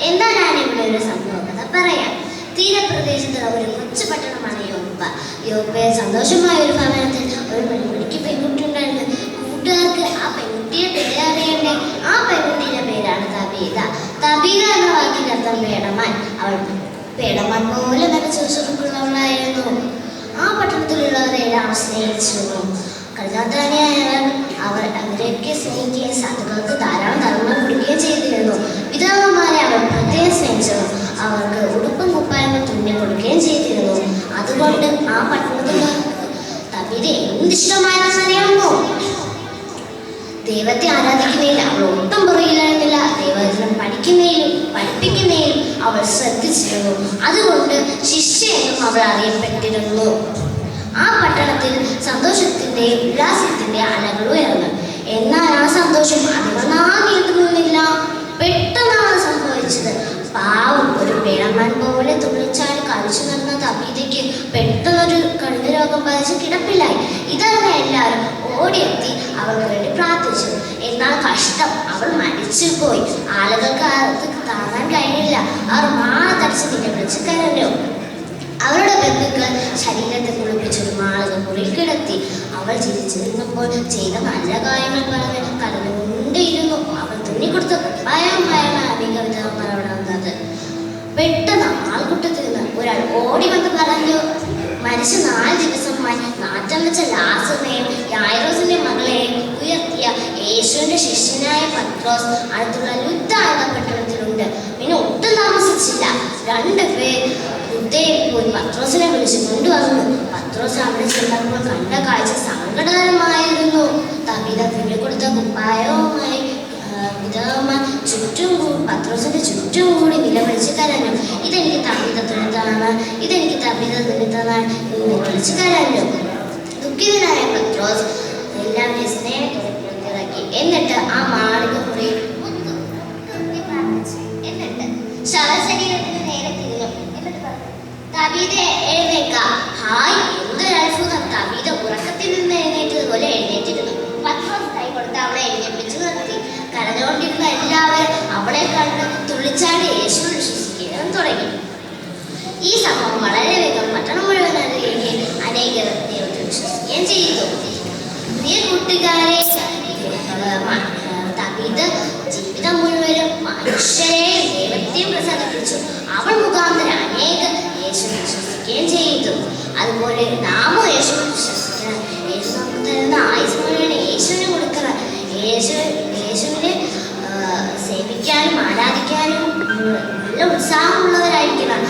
എന്താ ഞാനിവിടെ ഒരു സംഭവം കഥ പറയാം. തീരപ്രദേശത്തുള്ള ഒരു കൊച്ചു പട്ടണമാണ് യോപ്പ. യോപ്പയെ സന്തോഷമായ ഒരു ഭവനത്തിൽ ഒരു പെൺകുട്ടിക്ക് പെൺകുട്ടി ഉണ്ടായിരുന്നു. കൂട്ടുകാർക്ക് ആ പെൺകുട്ടിയെ പേരറിയണ്ടേ? ആ പെൺകുട്ടിയുടെ പേരാണ് തബീത. തബീത എന്ന വാക്കിന്റെ അർത്ഥം പേടമാൻ. അവൾ പേടമാൻ പോലെ നല്ല ചുറുചുറുക്കുള്ളവളായിരുന്നു. ആ പട്ടണത്തിലുള്ളവരെല്ലാം സ്നേഹിച്ചിരുന്നു. കരുതാധാനിയായവർ അവരെയൊക്കെ സ്നേഹിക്കുകയും സാധുക്കൾക്ക് ധാരാളം ധർമ്മം കൊടുക്കുകയും ചെയ്തിരുന്നു. വിധവമാരെ അവർ പ്രത്യേകം സ്നേഹിച്ചിരുന്നു. അവർക്ക് ഉടുപ്പും കുപ്പായവും തുന്നി കൊടുക്കുകയും ചെയ്തിരുന്നു. അതുകൊണ്ട് ആ പട്ടണത്തിൽ തബീത എന്തിഷ്ടമായെന്നറിയാമോ? ദൈവത്തെ ആരാധിക്കുന്നതിൽ അവൾ ഒട്ടും പുറകിലായിരുന്നില്ല. ദൈവത്തിനും പഠിപ്പിക്കുന്നതിലും അവൾ ശ്രദ്ധിച്ചിരുന്നു. അതുകൊണ്ട് ശിഷ്യ എന്നും അവൾ അറിയപ്പെട്ടിരുന്നു. ആ പട്ടണത്തിൽ സന്തോഷത്തിന്റെയും ഉല്ലാസത്തിന്റെയും അലകൾ ഉയർന്നു. എന്നാൽ ആ സന്തോഷം അധികം നീണ്ടുനിന്നില്ല. പെട്ടെന്നാണ് സംഭവിച്ചത്. പാവം ഒരു പേടമാൻ പോലെ തുള്ളിച്ചാടി കളിച്ചു നടന്ന തബീതയ്ക്ക് പെട്ടെന്നൊരു കഴുത രോഗം ബാധിച്ച് കിടപ്പിലായി. ഇതറിഞ്ഞ എല്ലാവരും ഓടിയെത്തി അവൾക്ക് വേണ്ടി പ്രാർത്ഥിച്ചു. എന്നാൽ കഷ്ടം, അവൾ മരിച്ചുപോയി. ആളുകൾക്ക് അത് താങ്ങാൻ കഴിഞ്ഞില്ല. അവർ മാളത്തടിച്ച് നിലവിളിച്ച് കരഞ്ഞു. അവരുടെ ബന്ധുക്കൾ ശരീരത്തെ കുളിപ്പിച്ചൊരു മാളിക മുറിയിൽ കിടത്തി. അവൾ ചിരിച്ചിരുന്നപ്പോൾ ചെയ്ത നല്ല കാര്യങ്ങൾ പറഞ്ഞ് കരഞ്ഞുകൊണ്ടേയിരുന്നു. അവൾ തുന്നിക്കൊടുത്ത കുപ്പായമായാണ് അധിക വിധവന്മാർ അവിടെ വന്നത്. പെട്ടെന്ന് ആൾക്കൂട്ടത്തിൽ നിന്ന് ഒരാൾ ഓടി വന്ന് പറഞ്ഞു, മരിച്ച 4 ദിവസമായി നാറ്റം വെച്ച ലാസറിനെയും യായിറോസിന്റെ മകളെയും ഉയർത്തിയ യേശുവിന്റെ ശിഷ്യനായ പത്രോസ് അടുത്തുള്ള ലുദ്ദ എന്ന പട്ടണത്തിലുണ്ട്. പിന്നെ ഒട്ടും താമസിച്ചില്ല. 2 പേർ പോയി പത്രോസിനെ വിളിച്ചു കൊണ്ടുവന്നു. പത്രോസ് അവിടെ ചെന്നപ്പോൾ കണ്ട കാഴ്ച സങ്കടകരമായിരുന്നു. തബീത തുന്നിക്കൊടുത്ത കുപ്പായവുമായി വിധവന്മാർ പത്രോസിന്റെ ചുറ്റും കൂടി നിലവിളിച്ച് കരഞ്ഞു. ഇതെനിക്ക് തബീത തുണിത്തതാണ്, ഇതെനിക്ക് തബീത തുണിത്തതാണ് എന്ന് വിളിച്ച് കരഞ്ഞു. ദുഃഖിതനായ പത്രോസ് എല്ലാവരെയും സ്നേഹത്തോടെ പുറത്തിറക്കി. എന്നിട്ട് ആ മാളിക മുറിയിൽ എന്നിട്ട് ശവശരീരത്തിന് നേരെ തിരിഞ്ഞു. തബീത എഴുന്നേക്ക. ഹായ്, എന്തൊരു അത്ഭുതം! തബീത ഉറക്കത്തിൽ നിന്ന് എഴുന്നേറ്റതുപോലെ എഴുന്നേറ്റിരുന്നു. പത്രോസ് കൈ കൊടുത്ത് അവളെ എഴുന്നേൽപ്പിച്ചു നിർത്തി. കരഞ്ഞുകൊണ്ടിരുന്ന എല്ലാവരും അവളെ കണ്ട് തുള്ളിച്ചാടി യേശു വിശ്വസിക്കാൻ തുടങ്ങി. ഈ സംഭവം വളരെ വേഗം പട്ടണം മുഴുവൻ അറിയുകയും അനേകർ ദൈവത്തിൽ വിശ്വസിക്കുകയും ചെയ്തു. പ്രിയ കൂട്ടുകാരെ, തബീത ജീവിതം മുഴുവനും മനുഷ്യരെ ദൈവത്തെയും പ്രസാദിപ്പിച്ചു. അവൾ മുഖാന്തരം അനേകം യേശു വിശ്വസിക്കുകയും ചെയ്തു. അതുപോലെ നാമോ യേശു വിശ്വസിക്കണം. യേശു നമുക്ക് തരുന്ന ആയുസ് മുഴുവൻ യേശുവിന് കൊടുക്കണം. യേശുവിനെ സേവിക്കാനും ആരാധിക്കാനും നല്ല ഉത്സാഹമുള്ളവരായിരിക്കണം.